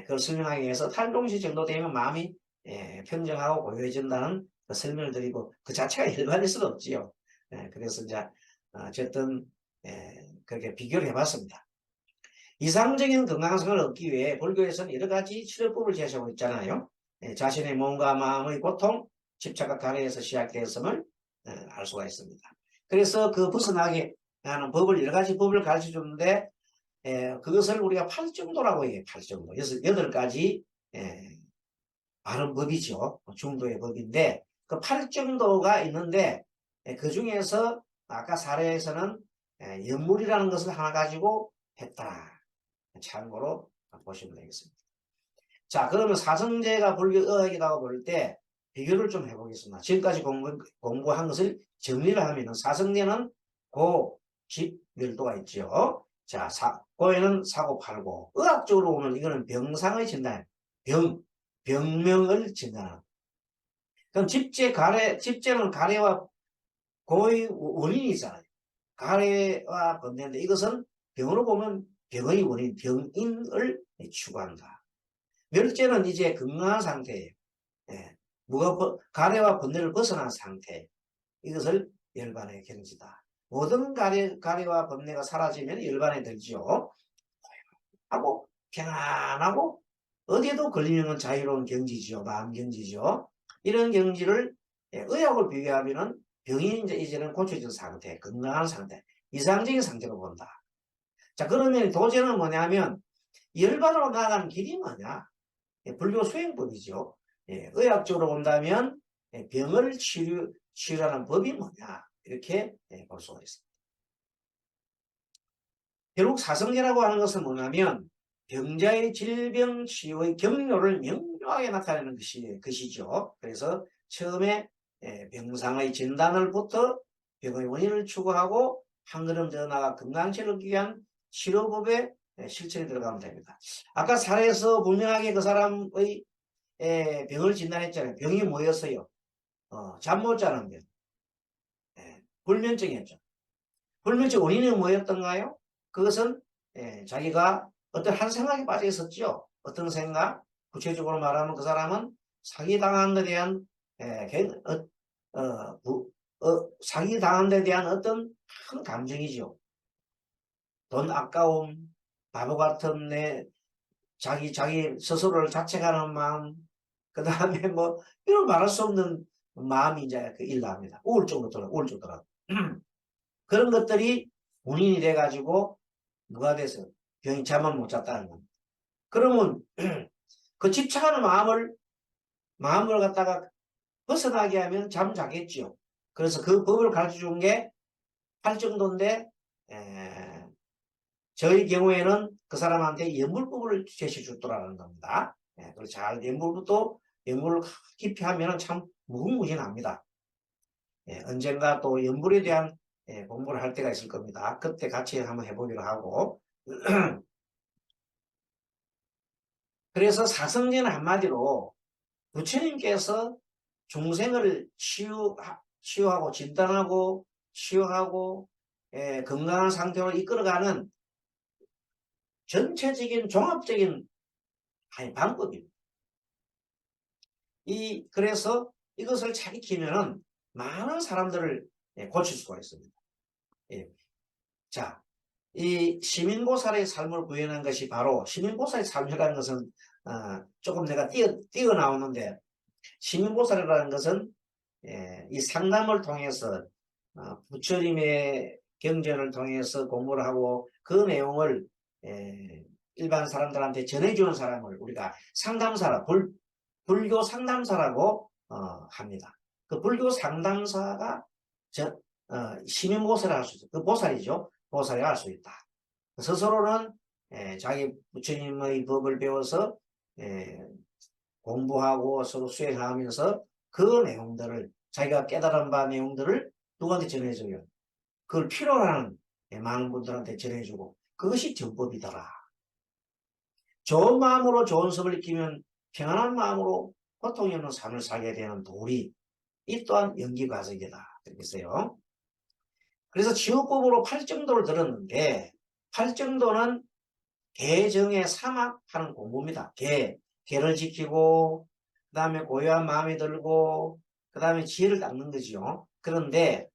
그걸 설명하기 위해서 탈동일시 정도 되면 마음이 평정하고 고요해진다는 그 설명을 드리고 그 자체가 열반일 수는 없지요. 그래서 이제 어쨌든 그렇게 비교를 해봤습니다. 이상적인 건강성을 얻기 위해 불교에서는 여러 가지 치료법을 제시하고 있잖아요. 자신의 몸과 마음의 고통, 집착과 가래에서 시작되었음을 알 수가 있습니다. 그래서 그 벗어나게 하는 법을 여러 가지 법을 가르쳐 주는데 그것을 우리가 팔정도라고 해요. 팔정도. 여덟 가지 바른 법이죠. 중도의 법인데 그 팔정도가 있는데 그 중에서 아까 사례에서는 연물이라는 것을 하나 가지고 했다. 참고로 보시면 되겠습니다. 자, 그러면 사성제가 불교의학이라고 볼 때 비교를 좀 해보겠습니다. 지금까지 공부한 것을 정리를 하면 사성제는 고, 집, 멸도가 있죠. 자, 고에는 사고팔고 의학적으로 보면 이거는 병상의 진단, 병명을 진단하는. 그럼 집제는 가래와 고의 원인이 있잖아요. 가래와 번뇌인데 이것은 병으로 보면 병의 원인, 병인을 추구한다. 멸제는 이제 건강한 상태예요. 가래와 번뇌를 벗어난 상태. 이것을 열반의 경지다. 모든 가래와 번뇌가 사라지면 열반에 들지요. 하고 편안하고 어디에도 걸리면 자유로운 경지죠. 마음 경지죠. 이런 경지를 의학을 비교하면은 병이 이제는 고쳐진 상태, 건강한 상태, 이상적인 상태로 본다. 자, 그러면 도제는 뭐냐면 열반으로 나가는 길이 뭐냐? 불교 수행법이죠. 의학적으로 본다면 병을 치유하는 법이 뭐냐? 이렇게 볼 수가 있습니다. 결국 사성제라고 하는 것은 뭐냐면 병자의 질병 치유의 경로를 명료하게 나타내는 것이죠. 그래서 처음에 병상의 진단을부터 병의 원인을 추구하고 한 걸음 더 나아가 건강체를 얻기 위한 치료법의 실천에 들어가면 됩니다. 아까 사례에서 분명하게 그 사람의 병을 진단했잖아요. 병이 뭐였어요? 잠 못 자는 병. 불면증이었죠. 불면증 원인이 뭐였던가요? 그것은 자기가 어떤 한 생각에 빠져 있었죠. 어떤 생각? 구체적으로 말하면 그 사람은 사기당한 데 대한 사기당한 데 대한 어떤 큰 감정이죠. 돈 아까움, 바보 같은 자기 스스로를 자책하는 마음, 그 다음에 뭐 이런 말할 수 없는 마음이 이제 일납니다. 우울증도 들어. 그런 것들이 원인이 돼가지고 뭐가 돼서 병이 잠을 못 잤다는 겁니다. 그러면 그 집착하는 마음을 갖다가 벗어나게 하면 잠 자겠지요. 그래서 그 법을 가르쳐 준 게 팔정도인데 저희 경우에는 그 사람한테 연물법을 제시해 줬더라는 겁니다. 그걸 잘 연물을 깊이 하면 참 무궁무진합니다. 언젠가 또 연물에 대한 공부를 할 때가 있을 겁니다. 그때 같이 한번 해보기로 하고 그래서 사성제는 한마디로 부처님께서 중생을 치유하고 진단하고 치유하고 건강한 상태로 이끌어가는 전체적인 종합적인 방법입니다. 그래서 이것을 잘 익히면은 많은 사람들을 고칠 수가 있습니다. 자, 이 시민보살의 삶을 구현한 것이 바로 시민보살의 삶이라는 것은 조금 내가 띄어나오는데 시민보살이라는 것은 이 상담을 통해서 부처님의 경전을 통해서 공부를 하고 그 내용을 일반 사람들한테 전해주는 사람을 우리가 상담사라 불교 상담사라고 합니다. 그 불교 상담사가 시민보살을 할 수 있어요. 그 보살이죠. 보살이 할 수 있다. 스스로는 자기 부처님의 법을 배워서 공부하고 서로 수행하면서 그 내용들을 자기가 깨달은 바 내용들을 누구한테 전해줘요. 그걸 필요로 하는 많은 분들한테 전해주고 그것이 정법이더라. 좋은 마음으로 좋은 법을 익히면 평안한 마음으로 고통이 없는 삶을 살게 되는 도리 이 또한 연기과정이다. 그랬어요. 그래서 치유법으로 팔정도를 들었는데 팔정도는 개정의 사막하는 공부입니다. 개를 지키고 그 다음에 고요한 마음이 들고 그 다음에 지혜를 닦는 거죠. 그런데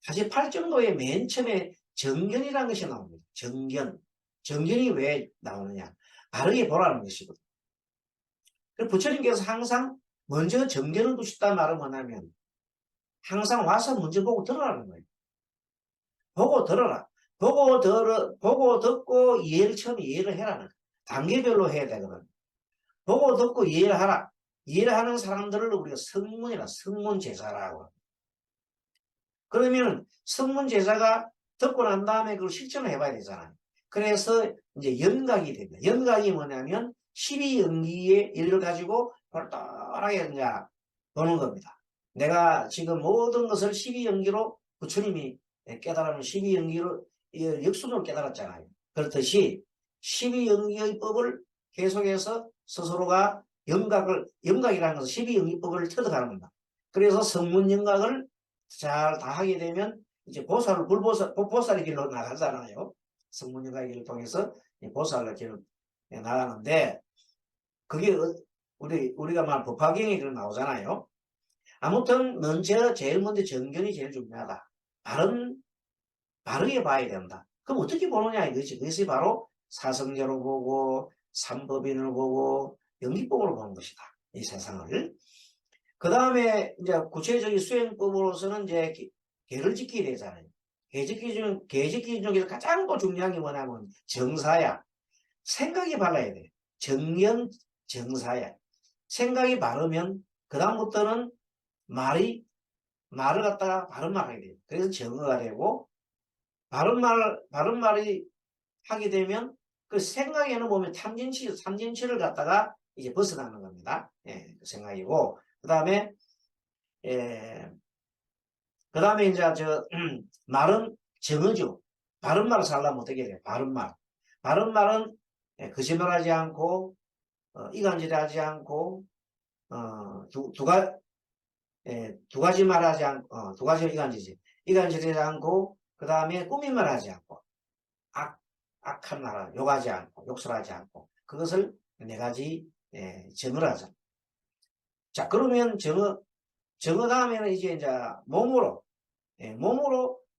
사실 팔정도의 맨 처음에 정견이라는 것이 나옵니다. 정견이 왜 나오느냐? 바르게 보라는 것이거든. 그래서 부처님께서 항상 먼저 정견을 두셨다 말은 뭐냐면 항상 와서 먼저 보고 들으라는 거예요. 보고 들어라. 보고 듣고 이해를 처음에 이해를 해라는 거예요. 단계별로 해야 되거든. 보고 듣고 이해를 하라. 이해를 하는 사람들을 우리가 성문제자라고. 그러면 성문제자가 듣고 난 다음에 그걸 실천을 해봐야 되잖아요. 그래서 이제 연각이 됩니다. 연각이 뭐냐면 12연기의 일을 가지고 똘똘하게 이제 보는 겁니다. 내가 지금 모든 것을 12연기로 부처님이 깨달으면 12연기로 역순으로 깨달았잖아요. 그렇듯이 12연기의 법을 계속해서 스스로가 연각이라는 것은 12연기법을 터득하는 겁니다. 그래서 성문연각을 잘 다 하게 되면 이제 보살의 길로 나가잖아요. 성문연각의 길을 통해서 보살의 길로 나가는데 그게 우리가 말 법화경에 그런 나오잖아요. 아무튼 제일 먼저 정견이 제일 중요하다. 바르게 봐야 된다. 그럼 어떻게 보느냐 이거지. 그것이 바로 사성제로 보고 삼법인을 보고 연기법으로 보는 것이다. 이 세상을. 그 다음에 이제 구체적인 수행법으로서는 이제 계를 지키게 되잖아요. 계 지키기 중에서 가장 또 중요한 게 뭐냐면 정사야. 생각이 바라야 돼. 정견 정사야. 생각이 바르면 그 다음부터는 말을 갖다가 바른 말 하게 돼요. 그래서 정어가 되고 바른 말이 하게 되면 그 생각에는 보면 탐진치를 갖다가 이제 벗어나는 겁니다. 예, 그 생각이고 예, 그 다음에 이제 말은 정어죠. 바른 말을 살려면 어떻게 돼요? 바른 말. 바른 말은 거짓말하지 않고 이간질하지 않고 두 가지 말하지 않고 두 가지 이간질이지. 이간질하지 않고 그 다음에 꾸민 말하지 않고 악한 말 욕하지 않고 욕설하지 않고 그것을 네 가지 정을 하자. 자 그러면 정어 다음에는 이제 몸으로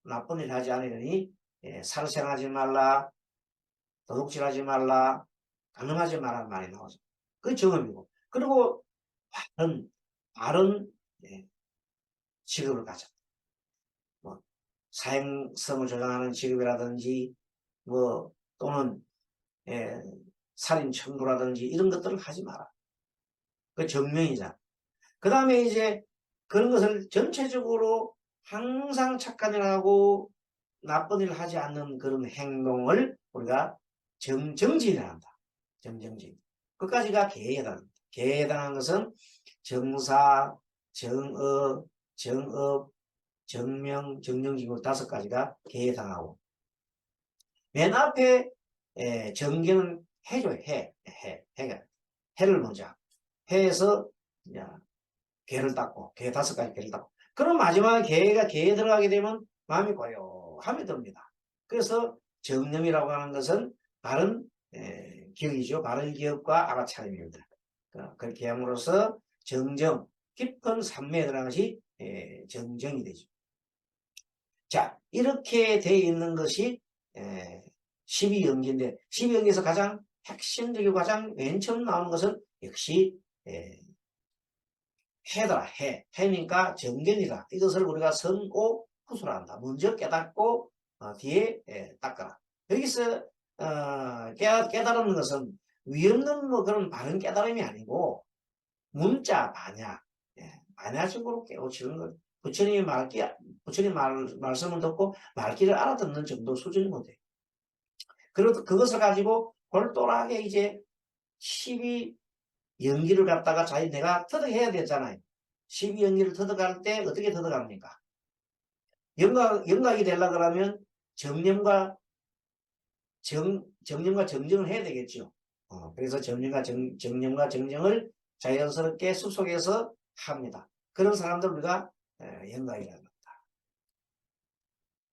나쁜 일 하지 않으려니 살생하지 말라, 도둑질하지 말라, 강령하지 말라는 말이 나오죠. 그게 정업이고 그리고 바른 직업을 가져. 뭐 사행성을 조장하는 직업이라든지 뭐 또는 살인 청부라든지 이런 것들을 하지 마라. 그 정명이자. 그 다음에 이제 그런 것을 전체적으로 항상 착한 일 하고 나쁜 일을 하지 않는 그런 행동을 우리가 정진해야 한다. 정진. 그까지가 계에 해당합니다. 계에 해당한 것은 정사, 정업, 정명, 정령지구 5가지가 계에 해당하고 맨 앞에 정견은 해줘요. 해를 먼저 해에서 이제 개를 닦고 개 5가지 개를 닦고 그럼 마지막에 개에 들어가게 되면 마음이 고요함이 듭니다. 그래서 정념이라고 하는 것은 바른 기억이죠. 바른 기억과 알아차림입니다. 그렇게 함으로써 정정 깊은 산매에 들어간 것이 정정이 되죠. 자 이렇게 되어 있는 것이 12연기인데 12연기에서 가장 핵심적이고 가장 맨 처음 나오는 것은 역시 해더라. 해니까 정견이라. 이것을 우리가 선오 후수라 한다. 먼저 깨닫고 뒤에 닦아라. 여기서 깨달은 것은 위없는 뭐 그런 바른 깨달음이 아니고 문자 반야 반야적으로 깨우치는 것. 부처님 말씀을 듣고 말귀를 알아듣는 정도 수준이면 돼. 그래도 그것을 가지고 골똘하게 이제 12연기를 갖다가 내가 터득해야 되잖아요. 12연기를 터득할 때 어떻게 터득합니까? 영각이 되려고 하면 정념과 정정을 해야 되겠죠. 그래서 정념과 정정을 자연스럽게 숲속에서 합니다. 그런 사람들 우리가 영각이라고 합니다.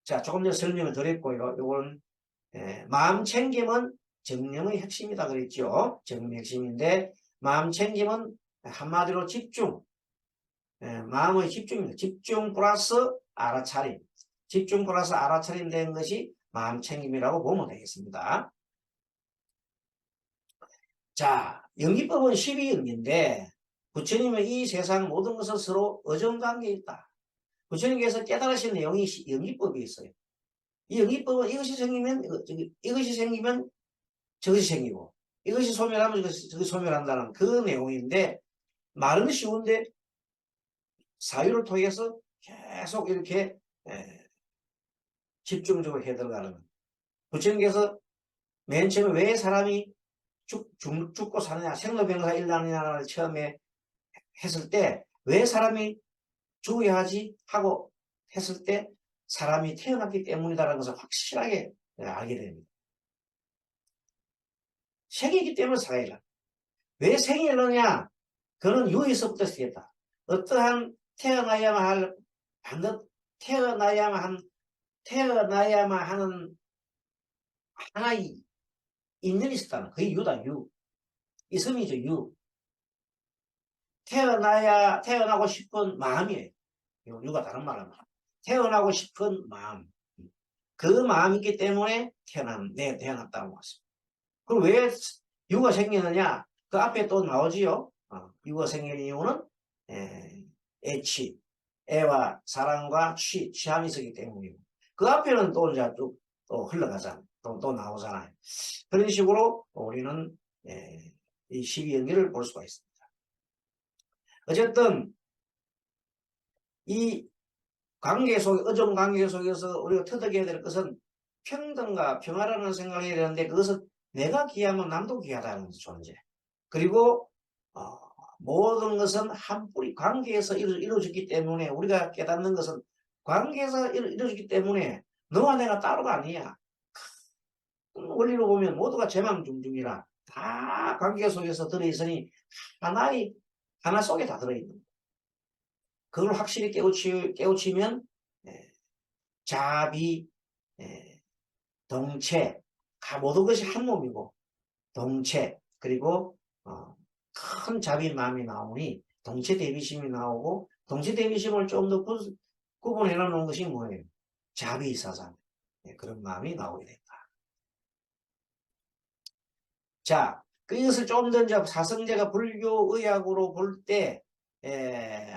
자, 조금 전에 설명을 드렸고요. 요건 마음 챙김은 정념의 핵심이다 그랬죠. 정념의 핵심인데 마음 챙김은 한마디로 집중, 마음의 집중입니다. 집중 플러스 알아차림. 집중 플러스 알아차림 된 것이 마음 챙김이라고 보면 되겠습니다. 자, 연기법은 12연기인데 부처님은 이 세상 모든 것은 서로 어정관계에 있다. 부처님께서 깨달으신 내용이 연기법이 있어요. 이 연기법은 이것이 생기면 이것이 생기면 저것이 생기고 이것이 소멸하면 저것이 소멸한다는 그 내용인데 말은 쉬운데 사유를 통해서 계속 이렇게 집중적으로 해들어가는 부처님께서 맨 처음에 왜 사람이 죽고 사느냐 생로병사 일어나느냐를 처음에 했을 때 왜 사람이 죽어야 하지 하고 했을 때 사람이 태어났기 때문이다라는 것을 확실하게 알게 됩니다. 생이기 때문에 살아야 왜 생이 일어나냐? 그는 유에서부터 시작했다. 어떠한 태어나야만 하는 하나의 인연이 있었다는 그게 유다. 유. 이성이죠. 유. 태어나고 싶은 마음이에요. 유가 다른 말은 태어나고 싶은 마음. 그 마음이 있기 때문에 태어났다고 했습니다. 그럼 왜 유가 생기느냐? 그 앞에 또 나오지요. 유가 생기는 이유는 애취, 애와 사랑과 취함이 있기 때문이고 그 앞에는 또 이제 또 흘러가잖아요. 또 나오잖아요. 그런 식으로 우리는 이 12연기를 볼 수가 있습니다. 어쨌든 이 관계 속에 어종 관계 속에서 우리가 터득해야 될 것은 평등과 평화라는 생각을 해야 되는데 그것은 내가 귀하면 남도 귀하다는 존재. 그리고 모든 것은 한 뿌리 관계에서 이루어졌기 때문에 우리가 깨닫는 것은 관계에서 이루어졌기 때문에 너와 내가 따로가 아니야. 원리로 보면 모두가 제망중중이라 다 관계 속에서 들어있으니 하나 속에 다 들어있는 거예요. 그걸 확실히 깨우치면 자비, 동체, 모든 것이 한 몸이고 동체 그리고 큰 자비 마음이 나오니 동체 대비심이 나오고 동체 대비심을 좀 더 구분해 놓는 것이 뭐예요? 자비 사상 그런 마음이 나오게 된다. 자, 그것을 좀 더 이제 사성제가 불교의학으로 볼 때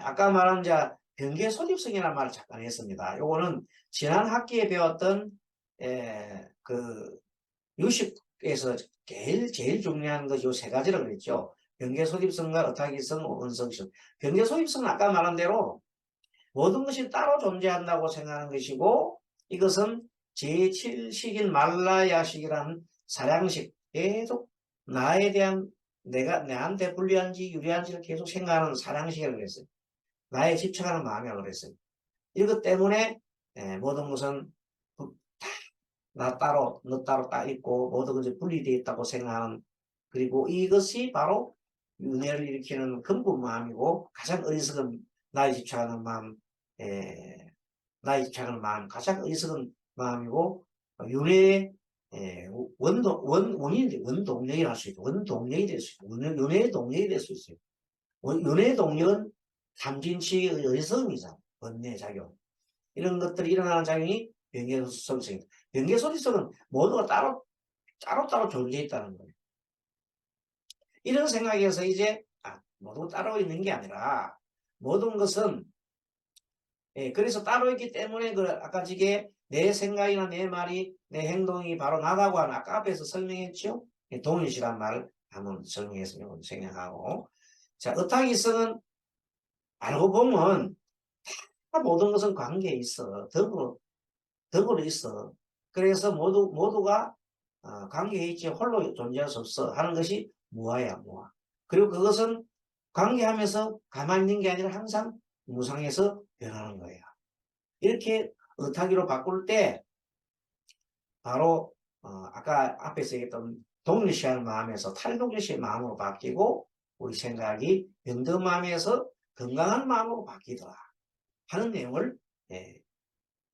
아까 말한 자 병계소집성이라는 말을 잠깐 했습니다. 요거는 지난 학기에 배웠던 그 유식에서 제일 중요한 것이 요 세 가지라고 그랬죠. 병계소집성과 어타기성, 원성성. 병계소집성은 아까 말한 대로 모든 것이 따로 존재한다고 생각하는 것이고 이것은 제7식인 말라야식이라는 사량식 계속 나에 대한 내한테 불리한지 유리한지를 계속 생각하는 사량식이라고 그랬어요. 나에 집착하는 마음이라고 그랬어요. 이것 때문에 모든 것은 나 따로 너 따로 딱 있고 모든 것이 분리되어 있다고 생각하는 그리고 이것이 바로 윤회를 일으키는 근본 마음이고 가장 어리석은 나에 집착하는 마음 나에 집착하는 마음 가장 어리석은 마음이고 윤회의 원동력이 할 수 있고 원동력이 될 수 있고 윤회의 동력이 될 수 있어요. 윤회의 동력은 삼진치의 어리석음이잖아. 원내 작용 이런 것들이 일어나는 작용이 병계소집성입니다. 병계소집성은 모두가 따로 존재해 있다는 거예요. 이런 생각에서 이제 모두 따로 있는 게 아니라 모든 것은 그래서 따로 있기 때문에 아까 지게 내 생각이나 내 말이 내 행동이 바로 나다고 하는 아까 앞에서 설명했죠. 동일시란 말 한번 설명했으면 생각하고 자 어타기성은 알고 보면 다 모든 것은 관계에 있어 더불어 있어. 그래서 모두가 관계에 있지 홀로 존재할 수 없어 하는 것이 무아야 무아. 그리고 그것은 관계하면서 가만히 있는 게 아니라 항상 무상에서 변하는 거야. 이렇게 어타기로 바꿀 때 바로 아까 앞에서 얘기했던 독립시하는 마음에서 탈독립시의 마음으로 바뀌고 우리 생각이 병든 마음에서 건강한 마음으로 바뀌더라 하는 내용을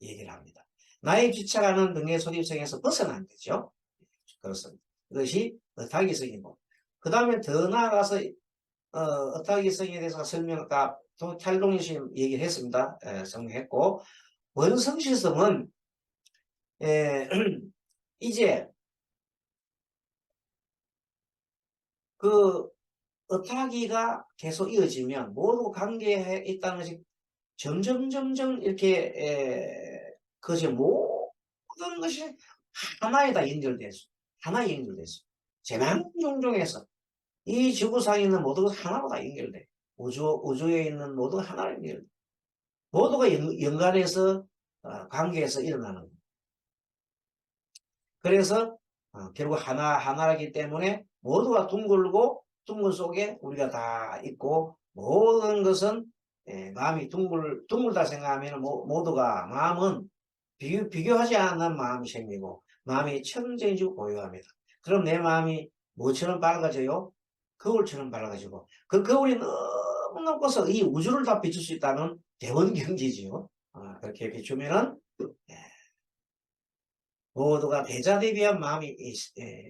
얘기를 합니다. 나의 집착하는 등의 소립성에서 벗어난 거죠. 그렇습니다. 그것이 어타기성이고 그 다음에 더 나아가서 어타기성에 대해서 설명할까 탈동일시 얘기를 했습니다. 설명했고 원성실성은 이제 그 어타기가 계속 이어지면 모두 관계에 있다는 것이 점점 이렇게 그것이 모든 것이 하나에 다 연결돼서 하나에 연결돼서 재만종종에서 이 지구상에 있는 모든 것이 하나로 다 연결돼. 우주에 있는 모든 하나로 연결돼. 모두가 연관해서 관계에서 일어나는 거예요. 그래서 결국 하나이기 때문에 모두가 둥글고 둥글 속에 우리가 다 있고 모든 것은 마음이 둥글다 생각하면 모두가 마음은 비교하지 않는 마음이 생기고 마음이 청정해지고 고요합니다. 그럼 내 마음이 뭐처럼 밝아져요? 거울처럼 밝아지고 그 거울이 너무 높아서 이 우주를 다 비출 수 있다는 대원경지지요. 그렇게 비추면은 모두가 대자대비한 마음이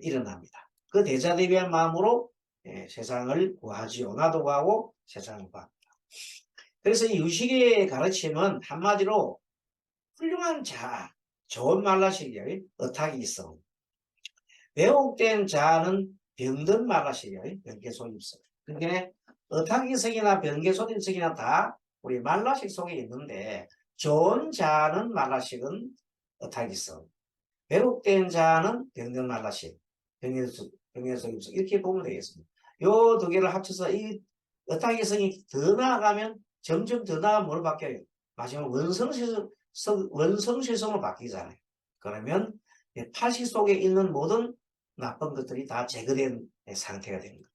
일어납니다. 그 대자대비한 마음으로 세상을 구하지요. 나도 구하고 세상을 구합니다. 그래서 이 유식의 가르침은 한마디로 훌륭한 자, 좋은 말라시리의 어탁이 있어. 왜곡된 자는 병든 말라시리의 병개소임성. 그러니까 어탁이성이나 병개소임성이나 다 우리 말라식 속에 있는데 좋은 자는 말라식은 어탁이성. 왜곡된 자는 병든 말라식, 병개소임성 이렇게 보면 되겠습니다. 요 두 개를 합쳐서 이 어탁이성이 더 나아가면 점점 더 나아가면 뭘 바뀌어요? 마지막 원성실성으로 바뀌잖아요. 그러면 팔식 속에 있는 모든 나쁜 것들이 다 제거된 상태가 됩니다.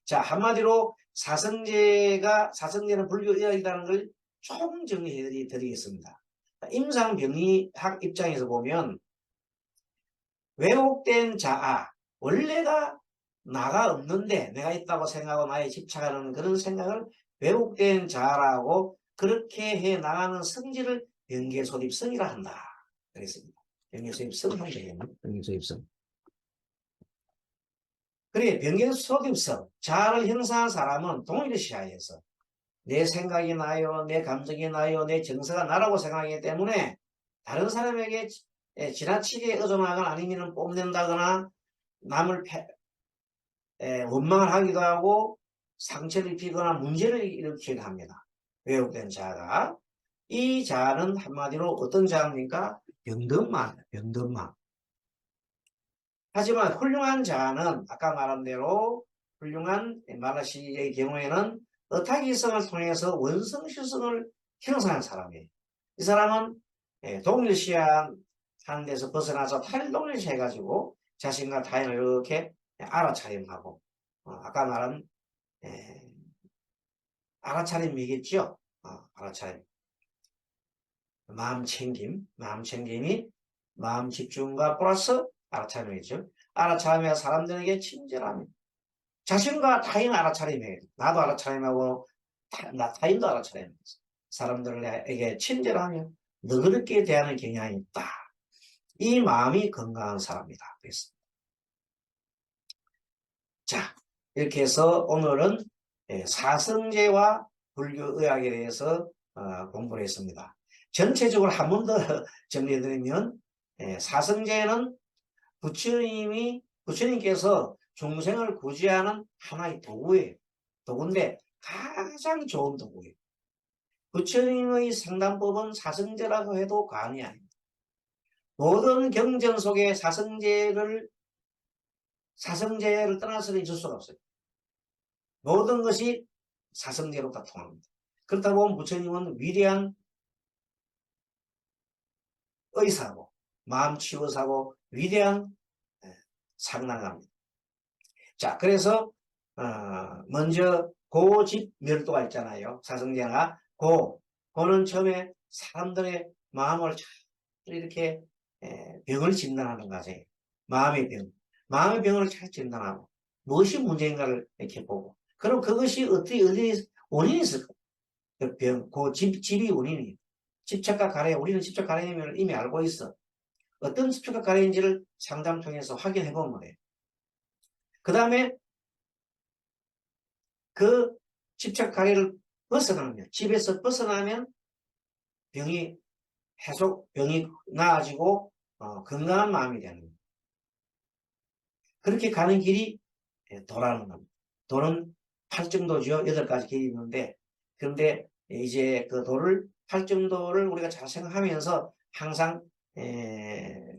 자, 한마디로 사성제는 불교의학이라는 걸 총 정리해 드리겠습니다. 임상병리학 입장에서 보면 왜곡된 자아, 원래가 나가 없는데 내가 있다고 생각하고 나에 집착하는 그런 생각을 왜곡된 자라고 그렇게 해 나가는 성질을 병개소립성이라 한다. 그랬습니다. 병개소립성 하면 되겠네. 병개소립성. 그래, 병개소립성. 자아를 형성한 사람은 동일시야에서 내 생각이 나요, 내 감정이 나요, 내 정서가 나라고 생각하기 때문에 다른 사람에게 지나치게 의존하거나 아니면 뽐낸다거나 남을 원망을 하기도 하고 상처를 입히거나 문제를 일으키기도 합니다. 왜곡된 자가. 이 자는 한마디로 어떤 자입니까? 병든마. 하지만 훌륭한 자는 아까 말한 대로 훌륭한 마라시의 경우에는 어타기성을 통해서 원성실성을 형성한 사람이에요. 이 사람은 동일시한 하는 데서 벗어나서 탈동일시 해가지고 자신과 타인을 이렇게 알아차림하고 아까 말한 알아차림이겠죠. 알아차림. 마음챙김이 마음 집중과 플러스 알아차림이죠. 알아차림이 사람들에게 친절함이 자신과 타인 알아차림이에요. 나도 알아차림하고 타인도 알아차림해요. 사람들에게 친절하며 너그럽게 대하는 경향이 있다. 이 마음이 건강한 사람이다. 그랬습니다. 자, 이렇게 해서 오늘은 사성제와 불교의학에 대해서 공부를 했습니다. 전체적으로 한 번 더 정리해드리면 사성제는 부처님께서 중생을 구제하는 하나의 도구예요. 도구인데 가장 좋은 도구예요. 부처님의 상담법은 사성제라고 해도 과언이 아닙니다. 모든 경전 속에 사성제를 떠나서는 있을 수가 없어요. 모든 것이 사성제로 다 통합니다. 그렇다 보면 부처님은 위대한 의사고 마음치유사고 위대한 상당합니다. 자, 그래서 먼저 고집멸도가 있잖아요. 사성제가 고는 처음에 사람들의 마음을 이렇게 병을 진단하는 거지. 마음의 병을 잘 진단하고 무엇이 문제인가를 이렇게 보고 그럼 그것이 어디 원인이 있을까? 그 집이 원인이 집착과 가래, 우리는 집착 가래임을 이미 알고 있어. 어떤 집착과 가래인지를 상담 통해서 확인해 보면 돼. 그 다음에 그 집착 가래를 벗어나면, 집에서 벗어나면 병이 나아지고 건강한 마음이 되는 거예요. 그렇게 가는 길이 도라는 겁니다. 도는 8정도죠. 8가지 길이 있는데, 그런데 이제 그 도를 8정도를 우리가 잘 생각하면서 항상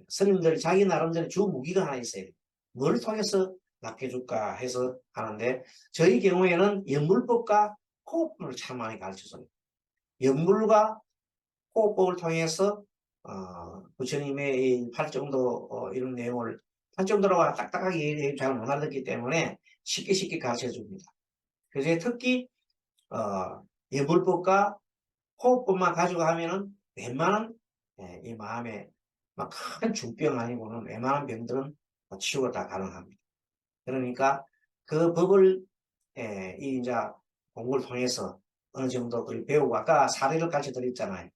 스님들이 자기 나름대로 주 무기가 하나 있어요. 뭘 통해서 낚여줄까 해서 하는데, 저희 경우에는 연물법과 호흡법을 참 많이 가르쳐줘요. 연물과 호흡법을 통해서 부처님의 이 8정도 이런 내용을 8정도라고 딱딱하게 잘 못 알았기 때문에 쉽게 가르쳐 줍니다. 그래서 특히 예불법과 호흡법만 가지고 하면은 웬만한 이 마음에 막 큰 중병 아니고는 웬만한 병들은 치유가 다 가능합니다. 그러니까 그 법을 이 이제 공부를 통해서 어느 정도 배우고 아까 사례를 가르쳐 드렸잖아요.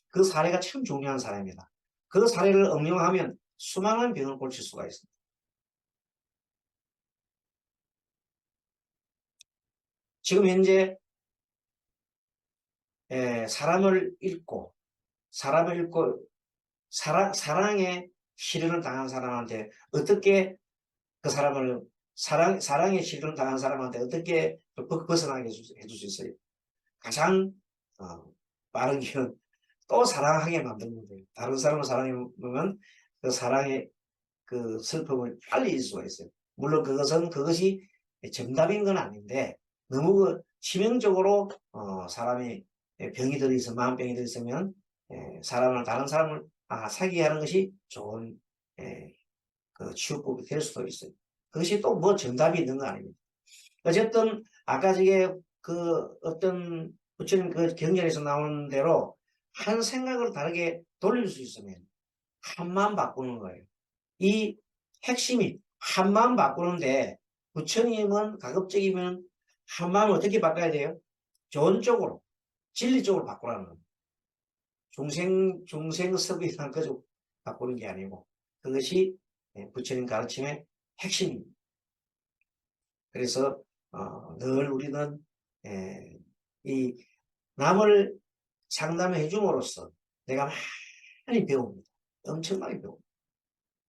그 사례가 참 중요한 사례입니다. 그 사례를 응용하면 수많은 병을 고칠 수가 있습니다. 지금 현재 사람을 잃고 사랑에 시련을 당한 사람한테 어떻게 그 사람을 사랑에 시련을 당한 사람한테 어떻게 벗어나게 해줄 수 있어요? 가장 빠른 길은 또 사랑하게 만드는 거예요. 다른 사람을 사랑하면 그 사랑의 그 슬픔을 빨리 잊을 수가 있어요. 물론 그것이 정답인 건 아닌데 너무 그 치명적으로 사람이 병이 들어있어 마음병이 들어있으면 다른 사람을 사귀게 하는 것이 좋은 그 치유법이 될 수도 있어요. 그것이 또 뭐 정답이 있는 건 아닙니다. 어쨌든 아까 저게 그 어떤 부처님 그 경전에서 나오는 대로 한 생각을 다르게 돌릴 수 있으면 한마음 바꾸는 거예요. 이 핵심이 한마음 바꾸는데 부처님은 가급적이면 한마음을 어떻게 바꿔야 돼요? 좋은 쪽으로, 진리 쪽으로 바꾸라는 겁니다. 중생섭이라는 거죠. 바꾸는 게 아니고 그것이 부처님 가르침의 핵심입니다. 그래서 늘 우리는 이 남을 상담해 줌으로써 내가 많이 배웁니다. 엄청나게 배웁니다.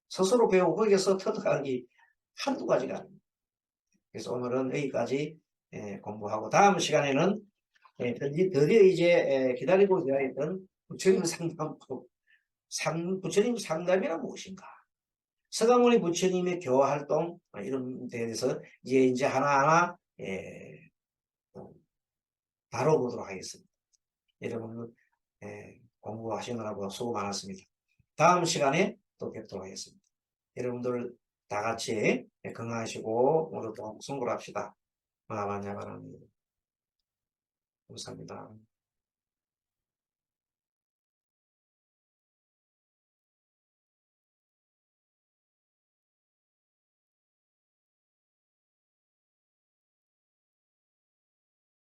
스스로 배우고 거기에서 터득하는 게 한두 가지가 아닙니다. 그래서 오늘은 여기까지 공부하고 다음 시간에는 드디어 이제 기다리고 있던 부처님 상담법, 부처님 상담이란 무엇인가? 서강문희 부처님의 교화활동 이런 데 대해서 이제 하나하나 다뤄보도록 하겠습니다. 여러분 공부하시느라고 수고 많았습니다. 다음 시간에 또 뵙도록 하겠습니다. 여러분들 다 같이 건강하시고 모두 또 성불합시다. 마하반야바랍니다. 감사합니다.